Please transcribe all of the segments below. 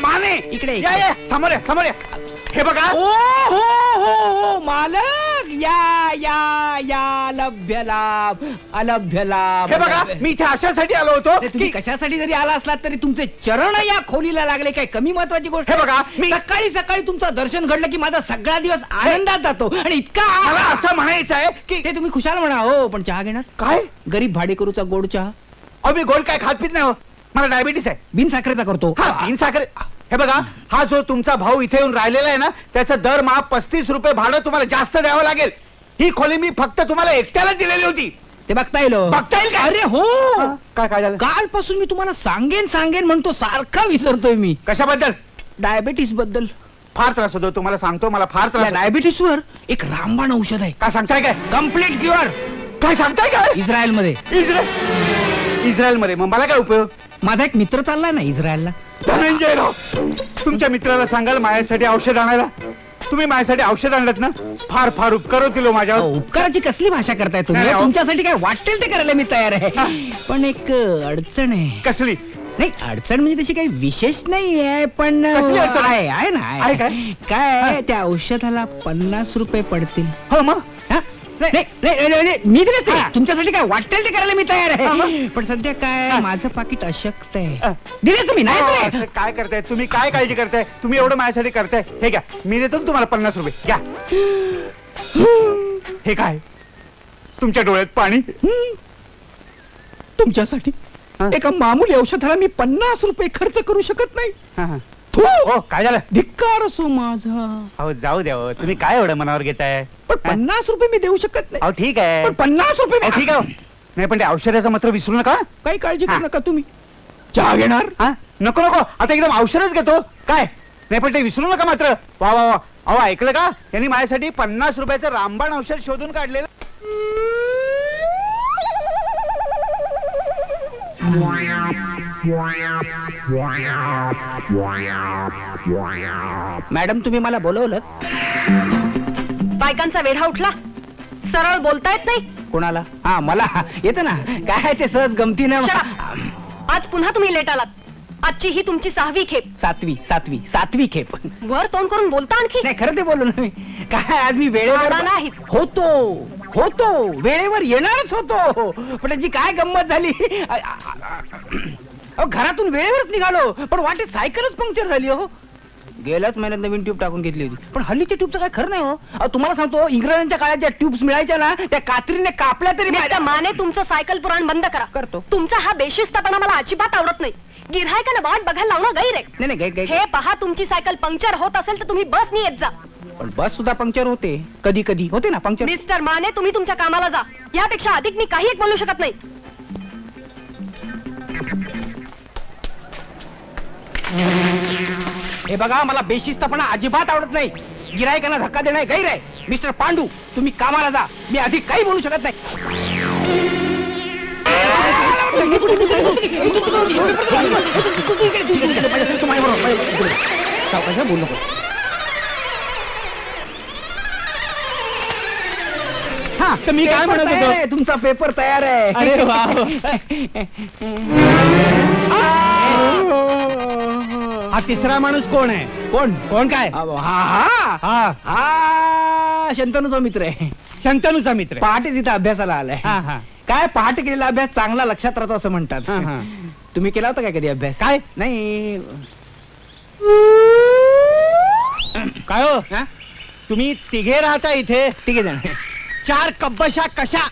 माने इकडे समोर या, समोर या. हे बघा. ओ हो हो हो मालक, या या या लभ्य लाभ, अलभ्य लाभ. हे बघा, मी इथे अशासाठी आलो होतो. तुम्ही कशासाठी जरी आला असलात तरी तुमचे चरण या खोलीला लागले, काय कमी महत्वाची गोष्ट? हे बघा, मी सकाळी सकाळी तुमचं दर्शन घडलं की माझा सगळा दिवस आनंदात जातो. आणि इतका मला असं म्हणायचं आहे की ते तुम्ही खुशाल म्हणा हो, पण चहा घेणार? काय? गरीब भाडेकरूचा गोड चहा. अहो, मी गोड काय खात पित नाही हो. मला डायबिटीस आहे. बिन साखरेचा करतो. हा, बिन साखर. हे बघा, हा जो तुमचा भाऊ इथे येऊन राहिलेला आहे ना, त्याचं दरमहा 35 रुपये भाडं तुम्हाला जास्त द्यावं लागेल. ही खोली मी फक्त तुम्हाला एकट्याला दिलेली होती. ते बघता येईल. बघता येईल का? अरे हो. काय झालं? कालपासून मी तुम्हाला सांगेन म्हणतो, सारखा विसरतोय मी. कशाबद्दल? डायबिटीस बद्दल. फार त्रास होतो तुम्हाला सांगतो. मला फार त्रास. डायबिटीस वर एक रामबाण औषध आहे. काय सांगताय? काय कम्प्लीट क्युअर. काय सांगताय? काय इस्रायल मध्ये. इस्रायल मध्ये? मग मला काय उपयोग? माझा एक मित्र चाललाय ना इस्रायलला. धनंजय राव, तुमच्या मित्राला सांगाल माझ्यासाठी औषध आणायला. तुम्ही माझ्यासाठी औषध आणलं ना, फार फार उपकार होतील माझ्यावर. उपकाराची कसली भाषा करताय तुम्ही? तुमच्यासाठी काय वाटेल ते करायला मी तयार आहे. पण एक अडचण आहे. कसली? नाही, अडचण म्हणजे तशी काही विशेष नाही आहे, पण आहे ना. काय त्या औषधाला 50 रुपये पडतील. हो मग? नाही, मी दिले ते. तुमच्यासाठी काय वाटेल ते करायला मी तयार आहे. पण सध्या काय माझं पाकिट अशक्त आहे. दिले तुम्ही? नाही काय करताय तुम्ही? काय काळजी करताय तुम्ही? एवढं माझ्यासाठी करताय. हे घ्या, मी देतो तुम्हाला 50 रुपये. घ्या. हे काय? तुमच्या डोळ्यात पाणी? तुमच्यासाठी एका मामूली औषधाला मी 50 रुपये खर्च करू शकत नाही. हो, काय झालं? धिक्कार असो माझा. अहो, जाऊ द्या. तुम्ही काय एवढं मनावर घेताय? पण 50 रुपये मी देऊ शकत नाही. अहो, ठीक आहे. पण 50 रुपये ठीक आहे. नाही, पण ते औषधाचं मात्र विसरू नका. काही काळजी करू नका तुम्ही. चहा घेणार? नको नको, आता एकदम औषधच घेतो. काय? नाही, पण ते विसरू नका मात्र. वा वा वा. अहो, ऐकलं का? यांनी माझ्यासाठी 50 रुपयाचं रामबाण औषध शोधून काढलेलं. मॅडम, तुम्ही मला बोलवलं? बायकांचा वेढा उठला. सरळ बोलता येत नाही कोणाला? हा, मला येतं ना. काय ते सहज गमतीनं. आज पुन्हा तुम्ही लेट आलात. आजची ही तुमची 6वी खेप. सातवी खेप. वर तोंड करून बोलता आणखी? नाही, खरं ते बोललो ना मी. काय आज मी वेळेवर नाही होतो वेळेवर येणारच होतो. पण त्याची काय गंमत झाली. घरातून वेळेवरच निघालो, पण वाटेत सायकलच पंक्चर झाली. हो, गेल्याच महिन्यात नवीन ट्यूब टाकून घेतली होती. पण हल्लीच्या ट्यूबचं काय खरं नाही. हो, तुम्हाला सांगतो, इंग्रजांच्या काळात ज्या ट्यूब्स मिळायच्या ना, त्या कात्रीने कापल्या तरी. माने, तुमचं सायकल पुराण बंद करा. करतो. तुमचा हा बेशिस्तपणा मला अजिबात आवडत नाही. गिऱ्हाईकांना वाट बघायला लावणं गैर आहे. नाही, हे पहा, तुमची सायकल पंक्चर होत असेल तर तुम्ही बसनी येत जा. पण बस सुद्धा पंक्चर होते. कधी होते ना पंक्चर. मिस्टर माने, तुम्ही तुमच्या कामाला जा. यापेक्षा अधिक मी काही एक बोलू शकत नाही. हे बघा, मला बेशिस्तपणा अजिबात आवडत नाही. गिऱ्हाईकांना धक्का देणं गैर आहे. मिस्टर पांडू, तुम्ही कामाला जा. मी अधिक काही बोलू शकत नाही. बोलू नको. हा, तर मी काय म्हणत होतो, तुमचा पेपर तयार आहे. अरे वा. हा तिसरा माणूस कोण आहे? कोण काय? हा शंतनूचा मित्र आहे. शंतनूचा मित्र पहाटे तिथे अभ्यासाला आलाय. काय पहाटे केलेला अभ्यास चांगला लक्षात राहतो असं म्हणतात. तुम्ही केला होता काय कधी अभ्यास? काय नाही. काय हो? तुम्ही तिघे राहता इथे? तिघे जण. 4 कब्बशा कशा?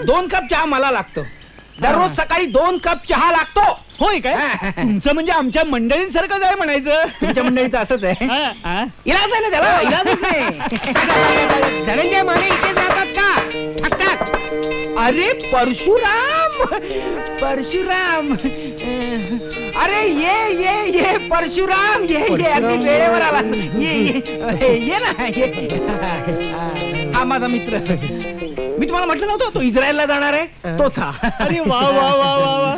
2 कप चहा मला लागतो. दररोज सकाळी 2 कप चहा लागतो. होय काय? तुमचं म्हणजे आमच्या मंडळींसारखंच आहे म्हणायचं. तुमच्या मंडळीचं असंच आहे. इलाज आहे ना त्याला. इलाजच नाही. धनंजय माने इथे जातात का? हक्कात. अरे परशुराम. अरे ये परशुराम. ये अगदी वेळेवर आला. ये ना. हा माझा मित्र. मी तुम्हाला म्हटलं नव्हतं तो इस्रायलला जाणार आहे. तोच हा. अरे वा वा वा वा.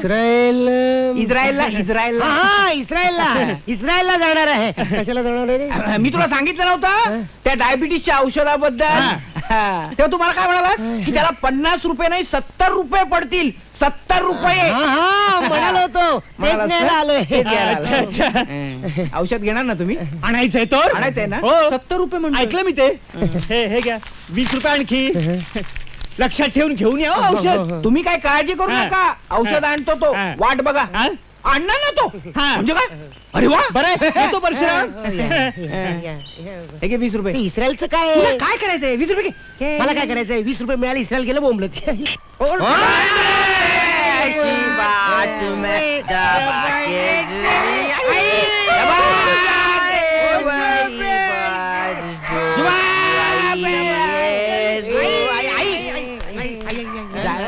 इस्रायलला जाणार आहे. कशाला जाणार आहे? मी तुला सांगितलं नव्हतं त्या डायबिटीसच्या औषधाबद्दल. तेव्हा तुम्हाला काय म्हणाला की त्याला 50 रुपये नाही 70 रुपये पडतील. 70 रुपये म्हणालो होतो तेच न्यायला आलोय अच्छा अच्छा औषध घेणार ना तुम्ही? आणायचंय तर आणायचंय ना? हो 70 रुपये म्हणतो. ऐकलं मी ते. हे घ्या 20 रुपये आणखी. लक्षात ठेवून घेऊन या हो औषध. तुम्ही काय काळजी करू हा. नका, औषध आणतो तो. हा. वाट बघा. हा? आणणार ना तो. हा. म्हणजे काय? अरे वा, बरं आहे. येतो परशुराम. हे घे 20 रुपये. इस्रायलचं काय तुला काय करायचंय? 20 रुपये घे. मला काय करायचंय 20 रुपये मिळाले इस्रायल गेलं बोंबलत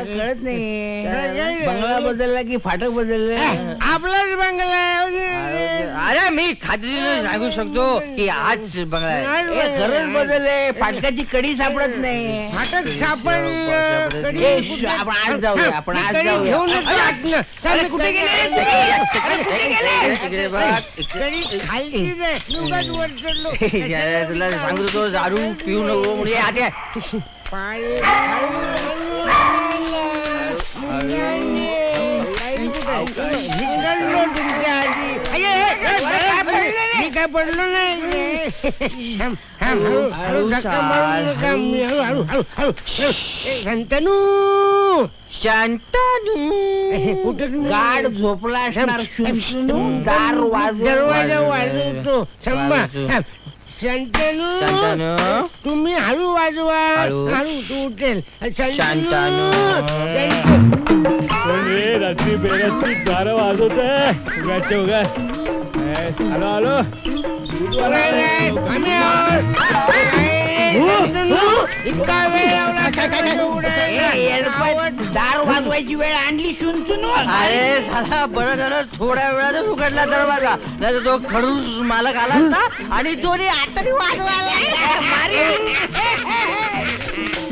कळत नाही. बंगला बदलला की फाटक बदललं? आपलाच बंगला अरे मी खात्रीने सांगू शकतो की आज बंगला आहे. खरंच बदलले. फाटकाची कडी सापडत नाही. फाटक सापडलं ए, आपण आज जाऊया. आपण आज जाऊया. अरे, कुठे गेले? कुठे गेले? तिकडे बघ. खालतीच आहे उगाच वर चढलो. तुला सांगतो दारू पिऊ नको म्हणजे आता पाय निघालो तुमच्या आधी. मी काय पडलो नाही. हळू धक्का मारू नका. मी हळू हळू हळू. शंतनू शांतानू कुठे गाढ झोपला असणार. शुनशुनू. दार दरवाजा वाजवतो. थांबा. शंतनू शांतानू तुम्ही हळू वाजवा. हळू. हळू तू उठेल. शांतानू. रात्री बेरात्री दार वाजवत उगाच्या उगा. आलो आलो. इतका वेळ लावला. दार वाजवायची वेळ आणली. शुनशुनू. अरे साला बरं झालं थोड्या वेळातच उघडला दरवाजा नाही तर तो खडूस मालक आला असता आणि दोन्ही हाताने वाजवायला.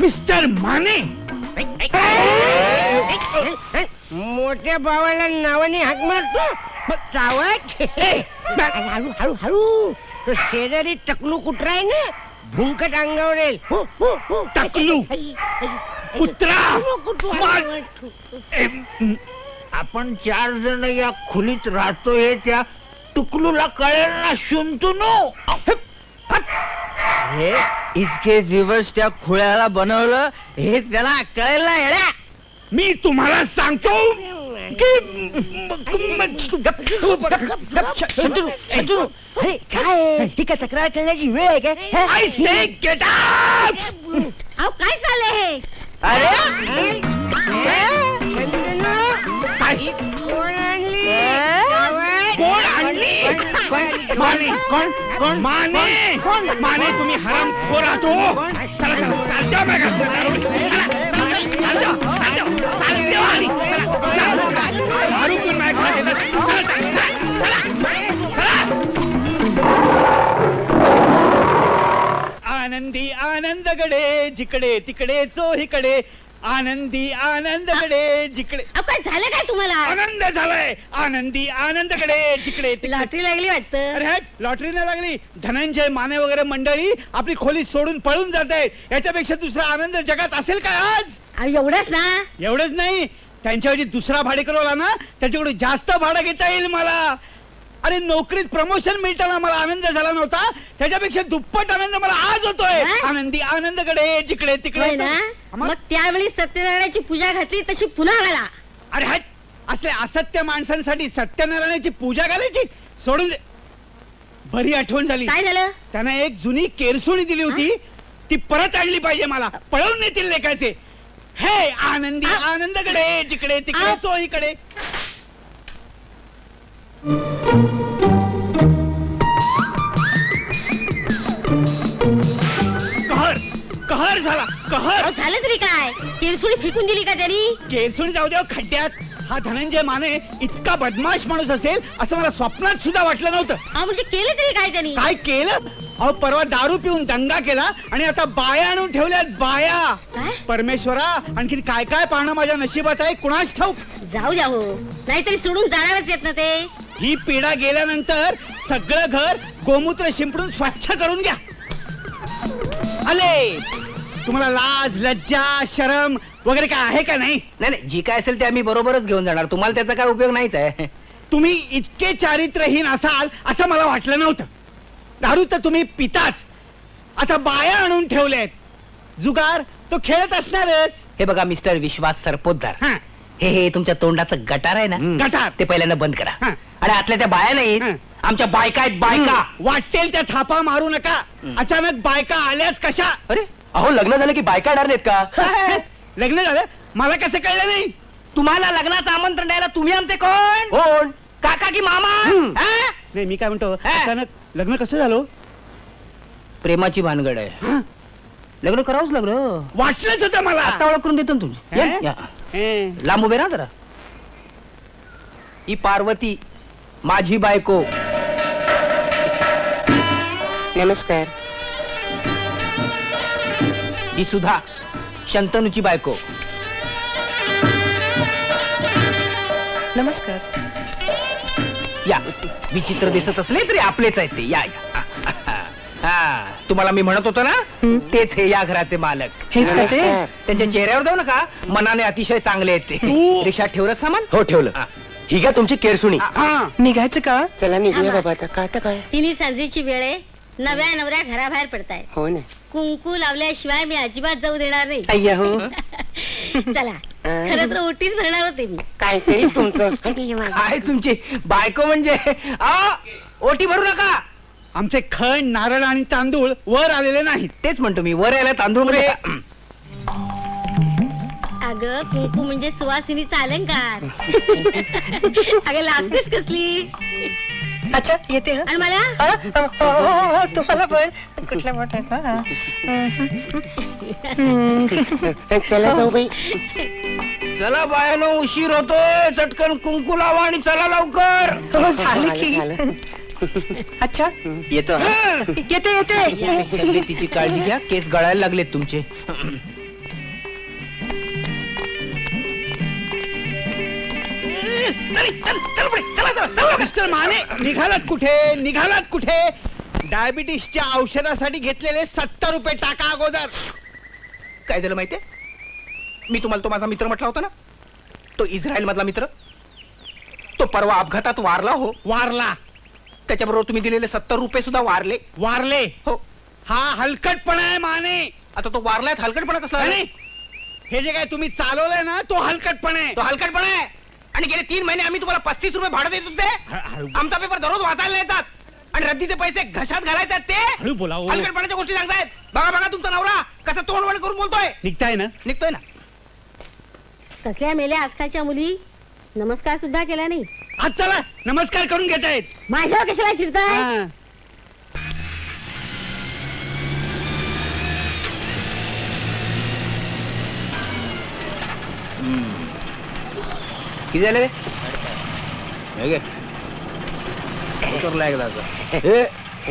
मिस्टर माने. मोठ्या भावाला नावाने हाक मारतो. चावत हळू हळू हळू. तो शेजारी टकलू कुत्रा आहे ना भुंकट अंगावर येईल. टकलू? कुत्रा? कुत्रा आपण 4 जण या खोलीत राहतोय. त्या टुकलूला कळेल ना. शुनशुनू. हे इतके दिवस त्या खुळ्याला बनवलं हे त्याला कळेल ना येड्या. मी तुम्हाला सांगतो की अरे काय ही काय तक्रार करण्याची वेळ आहे काय? I say get out! अहो काय चाललंय हे? अरे कोण आणली? कोण आणली? माने. कोण? माने. माने तुम्ही हराम खोर आहात हो. चला चला चालत्या बघा. दारू पिऊन माझ्या घरात येतात. आनंदी आनंदगडे जिकडे तिकडे चोहीकडे. आनंदी आनंदगडे जिकडे. अहो काय झालं काय तुम्हाला? आनंद झालाय. आनंदी आनंदगडे जिकडे तिकडे. लॉटरी लागली वाटतं. अरे हट, लॉटरी नाही लागली. धनंजय माने वगैरे मंडळी आपली खोली सोडून पळून जात आहे. याच्यापेक्षा दुसरा आनंद जगात असेल काय आज? अहो एवढंच ना. एवढंच नाही, त्यांच्याऐवजी दुसरा भाडेकरू आला ना त्याच्याकडून जास्त भाडं घेता येईल मला. अरे नोकरीत प्रमोशन मिळताना मला आनंद झाला नव्हता, त्याच्यापेक्षा दुप्पट आनंद मला आज होतोय. हा? आनंदी आनंदकडे जिकडे होय तिकडे. ना. मग? मग त्यावेळी सत्यनारायणाची पूजा घातली तशी पुन्हा घाला. अरे हट, असले असत्य माणसांसाठी सत्यनारायणाची पूजा घालायची? सोडून दे. बरी आठवण झाली. काय झालं? त्यानं एक जुनी केरसुणी दिली होती, ती परत आणली पाहिजे मला. पळवून नेतील लेखायचे. हे आनंदी आनंदकडे जिकडे तिकडे चोहीकडे. कहर कहर झाला कहर. अहो झालं तरी काय? किरसुणी फेकून दिली का त्यांनी? केरसुणी जाऊ द्या खड्ड्यात. हा धनंजय माने इतका बदमाश माणूस असेल असं मला स्वप्नात सुद्धा वाटलं नव्हतं. अहो म्हणजे केलं तरी काय त्यांनी? काय केलं? अहो परवा दारू पिऊन दंगा केला आणि आता बाया आणून ठेवल्यात. बाया. काय? परमेश्वरा, आणखीन काय काय पाहणं माझ्या नशिबात आहे कुणास ठाऊक. जाऊ द्या हो, नाहीतरी सोडून जाणारच येत ना ते. ही पिढा गेल्यानंतर सगळं घर गोमूत्र शिंपडून स्वच्छ करून घ्या. आले तुम्हाला लाज लज्जा शरम वगैरे काय आहे का नाही? नाही जी काय असेल ते आम्ही बरोबरच घेऊन जाणार, तुम्हाला त्याचा काय उपयोग नाहीच आहे. तुम्ही इतके चारित्रहीन असाल असं मला वाटलं नव्हतं. दारू तर तुम्ही पिताच, आता बाया आणून ठेवलेत. जुगार तो खेळत असणारच. हे बघा मिस्टर विश्वास सरपोतदार, हा, हे तुमच्या तोंडाचं गटार आहे ना, गटार. ते पहिल्यांदा बंद करा. हा. आणि आतल्या त्या बाया नाहीत, हा. आमच्या बायका आहेत बायका. वाटेल त्या थापा मारू नका. अचानक बायका आल्याच कशा? अरे अहो, लग्न झालं की बायका येणार नाहीत का? लग्न झालं मला कसं कळलं नाही? तुम्हाला लग्नाचं आमंत्रण द्यायला तुम्ही आमचे कोण? काका की मामा? हा? नाही मी काय म्हणतो, हा. अचानक लग्न कसं झालं? प्रेमाची भानगड आहे. हा? लग्न करावंच लागलं. वाटलंच होतं मला. आता ओळख करून देतो ना तुमची. हा? या. हे. लांब उभे राहा जरा. ही पार्वती माझी बायको. नमस्कार. ही सुद्धा शंतनूची बायको. नमस्कार. या, विचित्र दिसत असले तरी आपलेच आहेत ते. या या. हा, तुम्हाला मी म्हणत होतो ना, तेच हे या घराचे मालक. हेच का ते? त्यांच्या चेहऱ्यावर जाऊ नका, मनाने अतिशय चांगले आहेत ते. तू- रिक्षात ठेवलं सामान? हो ठेवलं. हा. ही घ्या तुमची केरसुणी. हा. निघायचं का? चला निघूया बाबा आता. का आता काय? तिन्ही सांजेची वेळ आहे, नव्या नवऱ्या घराबाहेर पडताय. हो ना. कुंकू लावल्याशिवाय मी अजिबात जाऊ देणार नाही. अय्या हो. चला, खरं तर ओटीच भरणार होते मी. काय तरी तुमचं. काय तुमची बायको म्हणजे? ओटी भरू नका. आमचे खण नारळ आणि तांदूळ वर आलेले नाहीत. तेच म्हणतो मी, वर यायला तांदूळ म्हणजे अगं कुंकू म्हणजे सुवासिनीचा अलंकार. अगं लागतेच कसली. अच्छा येते. आणि मला तुम्हाला पण कुठला मोठा का? चला जाऊ बाई. चला बायानो, उशीर होतोय. चटकन कुंकू लावा आणि चला लवकर. झालं की. अच्छा येतो. येते येते. तब्येतीची काळजी घ्या, केस गळायला लागलेत तुमचे. मिस्टर माने, निघालात कुठे? डायबिटीसच्या औषधासाठी घेतलेले 70 रुपये टाका अगोदर. काय झालं माहितीये? मी तुम्हाला तो माझा मित्र म्हटला होता ना, तो इस्रायल मधला मित्र, तो परवा अपघातात वारला. हो, वारला. त्याच्याबरोबर तुम्ही दिलेले 70 रुपये सुद्धा वारले. हो. हा हलकटपणा आहे माने. आता तो वारलाय, हलकटपणा कसला? आणि हे जे काय तुम्ही चालवलंय ना, तो हलकटपणा आहे. तो हलकटपणा आहे. आणि गेले 3 महिने आम्ही तुम्हाला 35 रुपये भाडं देत होते. आमचा पेपर दररोज वाचायला येतात आणि रद्दीचे पैसे घशात घालायचे ते. हळू बोला हो. हलकटपणाच्या गोष्टी सांगतायत. बघा तुमचा नवरा कसा तोंडवण करून बोलतोय. निघताय ना? निघतोय ना. कसल्या मेल्या आजकालच्या मुली नमस्कार सुद्धा केला नाही. आज चला नमस्कार करून घेतायत. माझ्यावर कशाला शिरताय? हा. किती झाले रे? हे घे. उतरला एकदा आता. हे,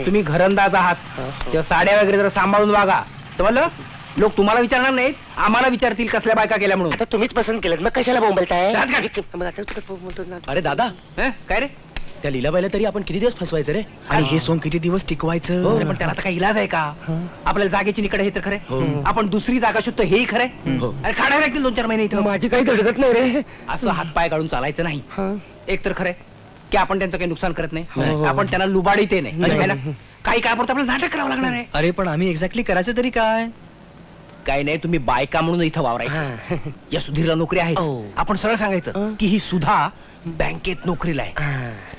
तुम्ही घरंदाज आहात, तेव्हा साड्या वगैरे जरा सांभाळून वागा, समजलं? लोक तुम्हाला विचारणार नाहीत, आम्हाला विचारतील कसल्या बायका केल्या म्हणून. आता तुम्हीच पसंत केलं, मग कशाला बोंबलताय? राहत का? अरे दादा, हे, काय रे? त्या लीलाबाईला तरी आपण किती दिवस फसवायचं रे? आणि हे सोंग किती दिवस टिकवायचं? अरे पण त्याला आता काही इलाज आहे का? आपल्याला जागेची निकड हे तर खरे, आपण दुसरी जागा शोधतो हेही खरे. हो. अरे खाडा लागतील 2-4 महिने इथं. माझी काही धडकत नाही रे. असं हातपाय काढून चालायचं नाही. एक तर खरंय की आपण त्यांचं काही नुकसान करत नाही, हो. आपण त्यांना लुबाडीत नाही. नाही. है ना? काही काळापुरतं आपल्याला नाटक करावं लागणार आहे. अरे पण आम्ही एक्झॅक्टली करायचं तरी काय? काही नाही, तुम्ही बायका म्हणून इथं वावरायचं. या सुधीरला नोकरी आहे, आपण सरळ सांगायचं की ही सुधा बँकेत नोकरीला आहे.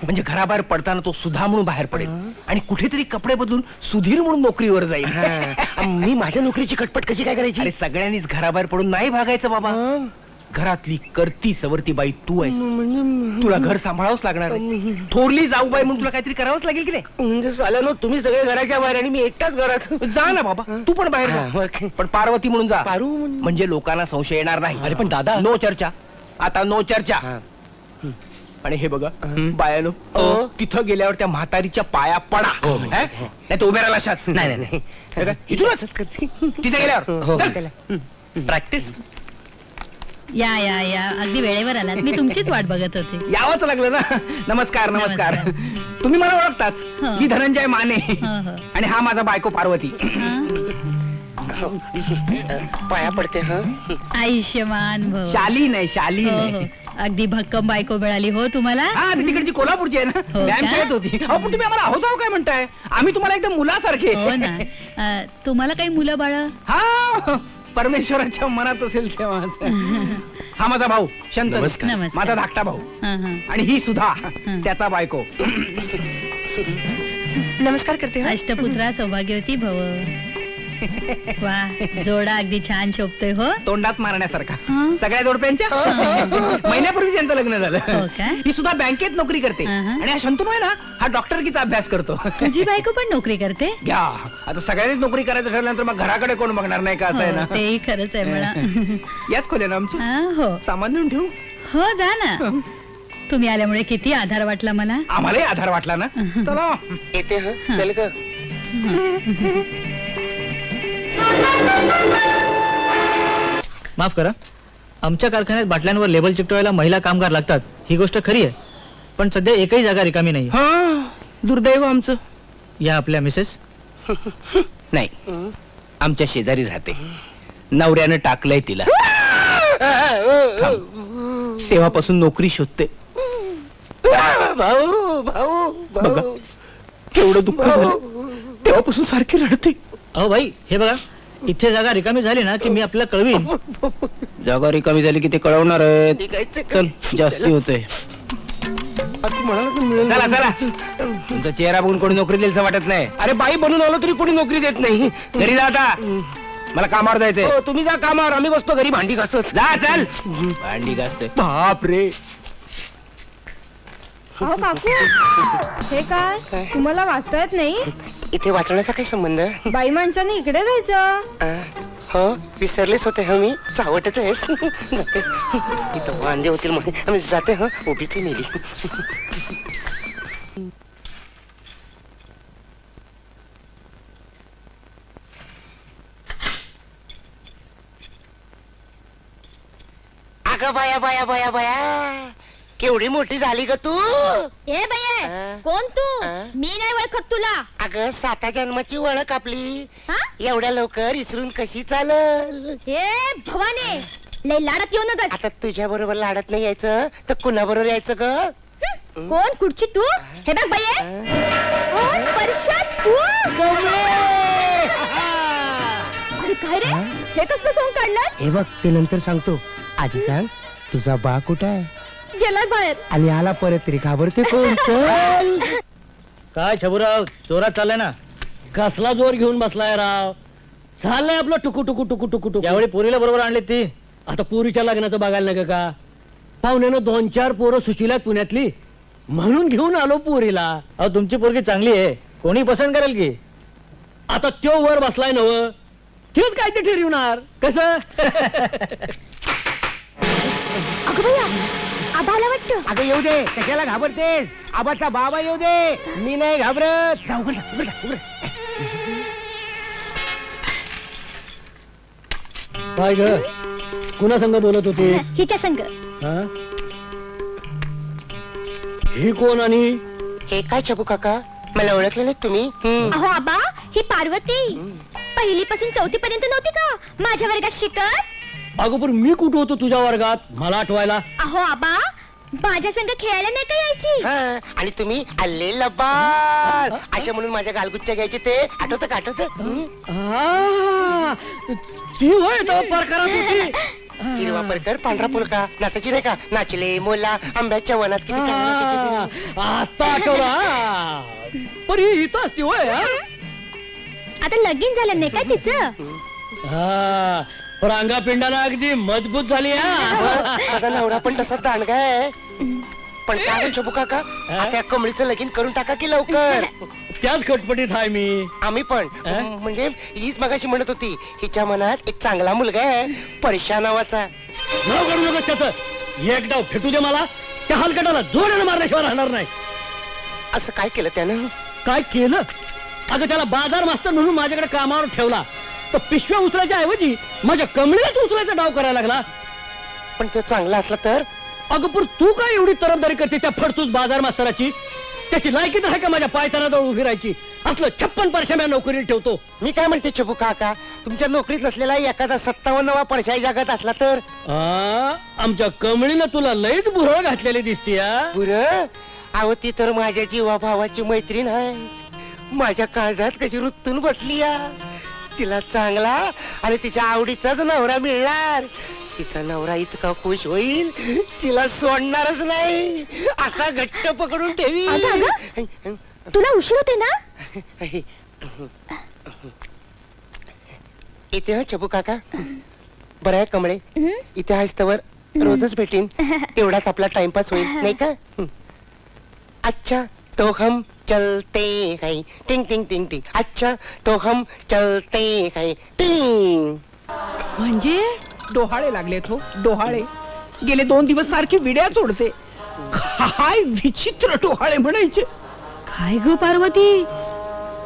म्हणजे घराबाहेर पडताना तो सुधा म्हणून बाहेर पडेल आणि कुठेतरी कपडे बदलून सुधीर म्हणून नोकरीवर जाईल. मी माझ्या नोकरीची कटपट कशी काय करायची? अरे सगळ्यांनीच घराबाहेर पडून नाही भागायचं बाबा. घरातली करती सवरती बाई तू आहेस, तुला घर सांभाळावंच लागणार आहे. थोरली जाऊबाई म्हणून तुला काहीतरी करावंच लागेल की नाही? म्हणजे साल्यानो तुम्ही सगळे घराच्या बाहेर आणि मी एकटाच घरात. जा ना बाबा, तू पण बाहेर जा. पण पार्वती म्हणून जा, पारू म्हणजे लोकांना संशय येणार नाही. अरे पण दादा, नो चर्चा, आता नो चर्चा. आणि हे बघा बायानो, तिथं गेल्यावर त्या म्हातारीच्या पाया पडा, नाही तर उभ्या राहिला अशाच. नाही इथूनच तिथे गेल्यावर प्रॅक्टिस. या या या अगदी वेळेवर आलात. मी तुमचीच वाट बघत होते. यावंच लागलं ना. नमस्कार नमस्कार. तुम्ही मला ओळखताच, मी धनंजय माने हो, हो. आणि हा माझा बायको पार्वती. पाया पडते हा. आयुष्यमान भव. शालीन आहे, शालीन हो, आहे. हो. अगदी भक्कम बायको मिळाली हो तुम्हाला. हा, ती तिकडची कोल्हापूरची आहे ना, हो व्यायाम का? शाळेत होती. अहो पण तुम्ही आम्हाला आहोत आहो काय म्हणताय? आम्ही तुम्हाला एकदम मुलासारखे. हो ना. तुम्हाला काही मुलं बाळ? हा, परमेश्वराच्या मनात असेल तेव्हा. हा माझा भाऊ शंकर, नमस्कार. माझा धाकटा भाऊ, हं. आणि ही सुद्धा त्याचा बायको. नमस्कार करते हं. अष्टपुत्रा सौभाग्यवती भव. वा, जोडा अगदी छान शोभतोय हो. तोंडात मारण्यासारखा. हं. सगळ्या जोडप्यांच्या महिन्यापूर्वी त्यांचं लग्न झालं. हो का? ही सुद्धा बँकेत नोकरी करते. अहं. आणि हा शंतनू आहे ना, हा डॉक्टरकीचा अभ्यास करतो. तुझी बायको पण नोकरी करते? घ्या, आता सगळ्यांनीच नोकरी करायचं ठरल्यानंतर मग घराकडे कोण बघणार नाही का, असं आहे हो, ना. तेही खरंच आहे म्हणा. याच खोल्या ना आमची. हो सामान नेऊन ठेवू. हो, जा ना. तुम्ही आल्यामुळे किती आधार वाटला मला. आम्हालाही आधार वाटला ना. चला येते हा. चल ग. माफ करा, आमच्या कारखान्यात बाटल्यांवर लेबल चिकटवायला महिला कामगार लागतात, ही गोष्ट खरी आहे. पण सध्या एकही जागा रिकामी नाही. हा, दुर्दैव आमचं. या आपल्या मिसेस? नाही, आमच्या शेजारी राहते. नवऱ्यानं टाकलंय तिला. तेव्हापासून नोकरी शोधते. भाऊ भाऊ बघा, केवढं दुःख झालं. तेव्हापासून सारखी रडते. अहो भाई, हे बघा, इथे जागा रिकामी झाली ना की मी आपल्याला कळवीन. जागा रिकामी झाली की ते कळवणार. चल, जास्ती होते. चला चला, तुमचा चेहरा बघून कोणी नोकरी देईल असं वाटत नाही. अरे बाई बनून आलो तरी कोणी नोकरी देत नाही. घरी जा आता, मला कामावर जायचंय. हो, तुम्ही जा कामावर, आम्ही बसतो घरी भांडी घासत. जा, चल. भांडी घासते. बाप रे. अहो काकू, हे काय तुम्हाला वाचता येत नाही? इथे वाचण्याचा काय संबंध? बाई माणसाने इकडे जायचं. हो, विसरलेच होते हा मी. सावटच आहेस. जाते. इथं वांदे होतील म्हणून आम्ही जाते. हा, उभीच मेली. अगं बाया बाया बाया बाया, केवढी मोठी झाली ग तू. ए बाई, कोण तू? मी नाही ओळखत तुला. अगं 7 जन्माची ओळख आपली. हा? एवढ्या लवकर इसरून कशी चालल? हे भवाने, लय लाडत येऊ नका. आता तुझ्या बरोबर लाडत नाही यायचं तर कुणा बरोबर यायचं ग? कोण कुठची तू? हे बघ बाई, कोण परशात तू? अरे काय रे, हे कसलं सोंग काढलं? हे बघ, ते नंतर सांगतो. आधी सांग, तुझा बा कुठं आहे? गेलाय बाहेर. आणि आला परत तरी घाबरते कोण? चल. काय छबुराव, जोरात चाललाय ना? कसला जोर घेऊन बसलाय राव? चाललंय आपलं टुकू टुकू टुकू टुकू टुकू. यावेळी पोरीला बरोबर आणली ती. आता पोरीच्या लग्नाचं बघायला नका का? पाहुण्यानं 2-4 पोरं सुशिल्यात पुण्यातली, म्हणून घेऊन आलो पोरीला. अहो तुमची पोरगी चांगली आहे, कोणी पसंत करेल की. आता त्यो वर बसलाय नव, त्योच काय ते ठरवणार कसं? अगं भैया, आबा आला वाटतं. अगं येऊ दे, कशाला घाबरतेस? आबाचा बाबा येऊ दे, मी नाही घाबरत. जाऊ काय ग, कुणा संग बोलत होती? हिच्या संग. ही कोण? आणि हे काय छबू काका, मला ओळखलं नाही तुम्ही? अहो आबा, ही पार्वती. पहिलीपासून 4थी पर्यंत नव्हती का माझ्या वर्गात शिकत? अगं पण मी कुठं होतो तुझ्या वर्गात, मला आठवायला? अहो आबा, माझ्या संग खेळायला नाही का यायची? आणि तुम्ही आले लबाड अशा म्हणून माझ्या गालगुच्च्या घ्यायचे, ते आठवतं का? आठवतं? ती होय तो प्रकारात होती. हिरवा परकर पांढरा पुलका नाचायची नाही का? नाचले मोला आंब्याच्या वनात, किती छान नाचायची ती. आता आठवला. पण ही इथं असती होय? आता लगीन झालं नाही का तिचं? हा, रांगा पिंडाला अगदी मजबूत झाली. माझा नवरा पण तसा दांडगा आहे. पण काय छबू काका, आता कमळीचं लगीन करून टाका की लवकर. त्याच खटपटीत आहे मी. आम्ही पण, म्हणजे हीच मगाशी म्हणत होती, हिच्या मनात एक चांगला मुलगा आहे, परशा नावाचा. नाव काढू नका त्याचं. एक डाव फेटू दे मला, त्या हलकटाला जोरानं मारल्याशिवाय राहणार नाही. असं काय केलं त्यानं? काय केलं? अगं त्याला बाजार मास्तर म्हणून माझ्याकडे कामावर ठेवला, तर पिशव्या उचलायच्या ऐवजी माझ्या कमळीलाच उचलायचा डाव करायला लागला. पण तो चांगला असला तर? अगं पण तू काय एवढी तरफदारी करते त्या फडतूस बाजार मास्तराची? त्याची लायकी तर आहे का माझ्या पायताना उभी राहायची? असलं 56 परशा नोकरीला ठेवतो. मी काय म्हणते छबू काका, तुमच्या नोकरीत नसलेला एखादा 57वा परशाई जगात असला तर? आमच्या कमळीनं तुला लईच भुरळ घातलेली दिसती. बुरं? अहो ती तर माझ्या जीवा भावाची मैत्रीण आहे. माझ्या काळजात कशी रुतून बसली या. तिला चांगला आणि तिच्या आवडीचाच नवरा मिळणार. तिचा नवरा इतका खुश होईल, तिला सोडणारच नाही, असा घट्ट पकडून ठेवी. तुला उशीर होते ना? इथे हा छबू काका. बरं आहे कमळे, इथे हायस्तवर रोजच भेटीन, तेवढाच आपला टाइमपास होईल नाही का? अच्छा तो हम चलते हैं, टिंग टिंग टिंग टिंग. अच्छा तो हम चलते हैं, टिंग. म्हणजे डोहाळे लागले तो डोहाळे. गेले 2 दिवस सारखी विड्या सोडते. काय विचित्र डोहाळे म्हणायचे. काय ग पार्वती,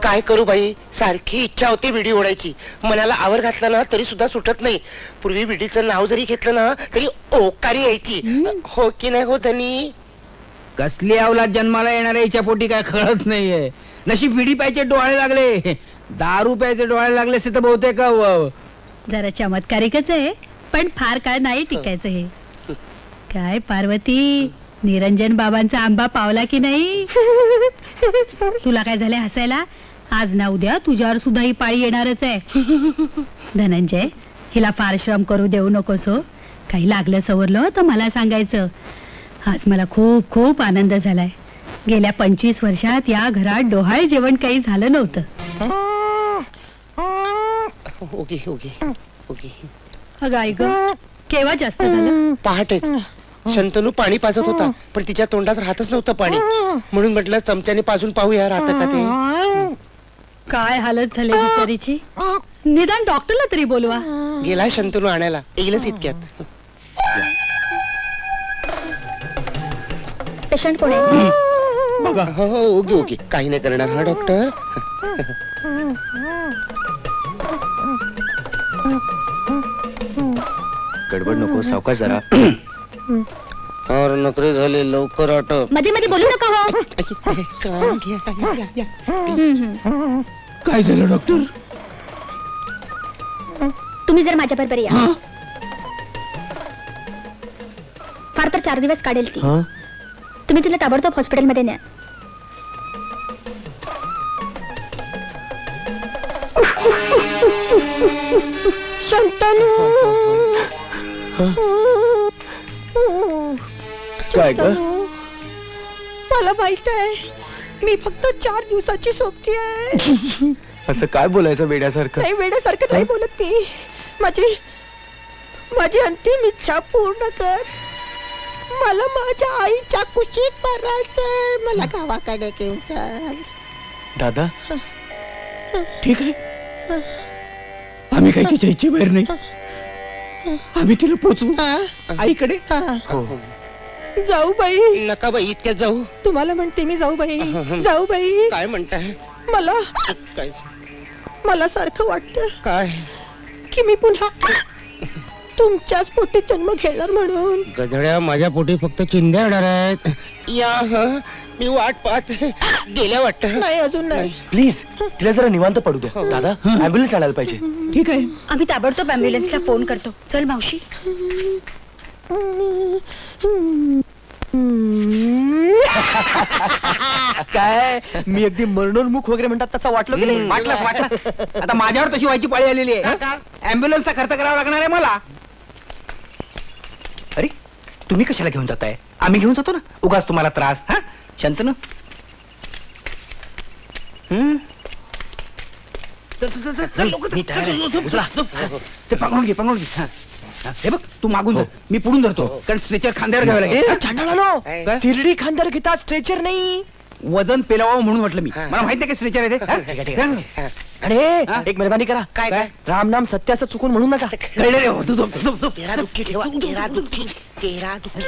काय करू बाई, सारखी इच्छा होती विडी ओढायची. मनाला आवर घातला ना तरी सुद्धा सुटत नाही. पूर्वी विडीचं नाव जरी घेतलं ना तरी ओकारी यायची. हो की नाही हो धनी? कसली अवलाद जन्माला येणाऱ्या हिच्या पोटी काय कळत नाहीये. नशीब विडी प्यायचे डोहाळे लागले, दारू प्यायचे डोहाळे लागले असते तर बहुतेक जरा चमत्कारिकच आहे, पण फार काळ नाही टिकायचं हे. काय पार्वती, निरंजन बाबांचा आंबा पावला की नाही? तुला काय झालंय हसायला? आज ना उद्या तुझ्यावर सुद्धा ही पाळी येणारच आहे. धनंजय, हिला फार श्रम करू देऊ नकोस हो. काही लागलं सवरलं तर मला सांगायचं. आज मला खूप खूप आनंद झालाय. गेल्या 25 वर्षात या घरात डोहाळे जेवण काही झालं नव्हतं. Okay okay okay. अगं आई ग, केव्हा जास्त झालं? पहाटेच शंतनू पाणी पाजत होता, पण तिच्या तोंडात राहतच नव्हतं पाणी. म्हणून म्हटलं चमच्याने पाजून पाहूया राहतं का ते. काय हालत झाली बिचारीची. निदान डॉक्टरला तरी बोलवा. गेलाय शंतनू आणायला, येईलच इतक्यात. पेशंट कोण आहे? बघा. हो हो ओके ओके, काही नाही करणार हा डॉक्टर. गडबड नको, सावकाश जरा. और नोकरी झाली, लवकर आटप. मध्ये मध्ये बोलू नका हो. काय झालं डॉक्टर? तुम्ही जर माझ्या बरोबर या. फार तर 4 दिवस काढेल ती. तुम्ही तिला ताबडतोब हॉस्पिटलमध्ये न्या. शंतनू, काय ग? मला माहित आहे, मी फक्त 4 दिवसाची सोबती आहे. असं काय बोलायचं वेड्यासारखं? नाही, वेड्यासारखं नाही बोलत मी. माझी अंतिम इच्छा पूर्ण कर. मला माझ्या आईच्या कुशीत भरायचंय. मला गावाकडे घेऊन चल. दादा, ठीक आहे, आम्ही काही तिच्या इच्छे बाहेर नाही. आम्ही तिला पोचवू आईकडे. जाऊ बाई. नका बाई, इतक्यात जाऊ. तुम्हाला म्हणते मी जाऊ बाई. जाऊ बाई. काय म्हणताय? काय मला सारखं वाटतं काय की मी पुन्हा तुमच्याच पोटी जन्म घेणार म्हणून. गधड्या, माझ्या पोटी फक्त चिंध्या येणार आहेत. या मी वाट पाहत गेल्या वाटत. नाही, अजून नाही. प्लीज तिला जरा निवांत पडू द्या. दादा, ऍम्ब्युलन्स आणायला पाहिजे. ठीक आहे, आम्ही ताबडतोब ॲम्ब्युलन्सला फोन करतो. चल मावशी. काय मी अगदी मरणोन्मुख वगैरे म्हणतात तसं वाटलं की नाही? वाटलं. आता माझ्यावर तशी व्हायची पाळी आलेली आहे. ऍम्ब्युलन्सचा खर्च करावा लागणार आहे मला. अरे तुम्ही कशाला घेऊन जाताय? आम्ही घेऊन जातो ना, उगाच तुम्हाला त्रास. हा शंतनू, ते पांघरून घे, पांघरून घे. हे बघ, तू मागून जा, मी पुढून धरतो, कारण स्ट्रेचर खांद्यावर घ्यावं लागेल. तिरडी खांद्यावर घेतात, स्ट्रेचर नाही. वजन पेलावं म्हणून म्हटलं मी. मला माहित नाही की स्ट्रेचर आहे ते. अरे एक मेहरबानी करा. काय काय? राम नाम सत्याचं चुकून म्हणून नका. कळलं रे हो, तू चेहरा दुःखी ठेवा, चेहरा दुःखी, चेहरा दुःखी.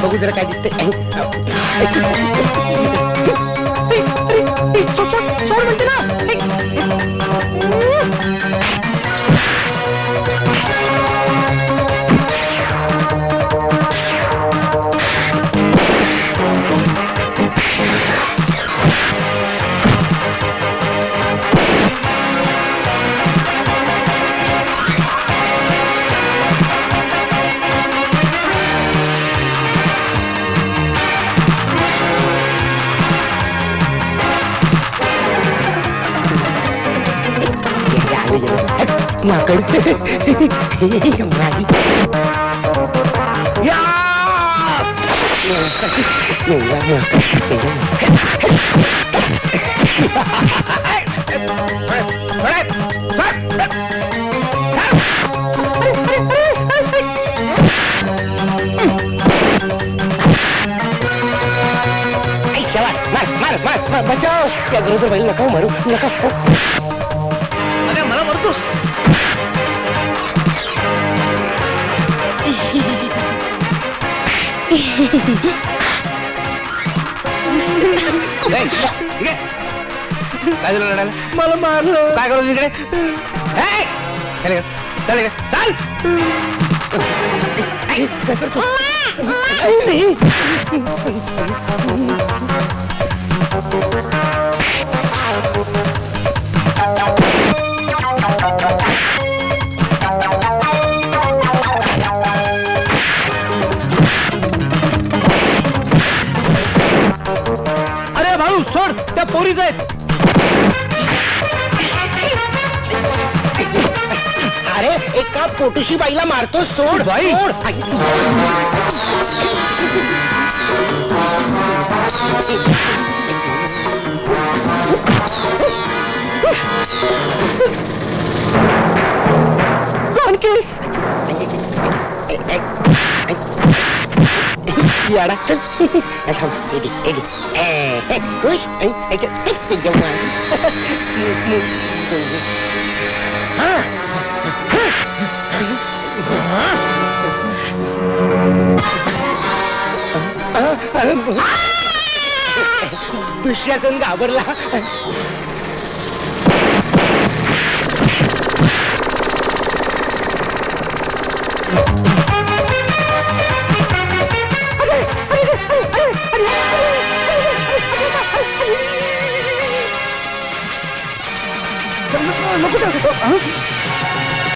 बघू जरा काय दिसतंय. सोड म्हणते ना. माकड मार बचाव. त्या गरोदर बाई नका मारू नका. अरे मला मरतोस. काय झालं लढायला? मला मारलं. काय करू तिकडे? चाल चाल. अरे भाऊ सोड, त्या पोरीच आहेत. अरे एका पोटुशी बाईला मारतो. सोड बाई. दुःशासन घाबरला. नको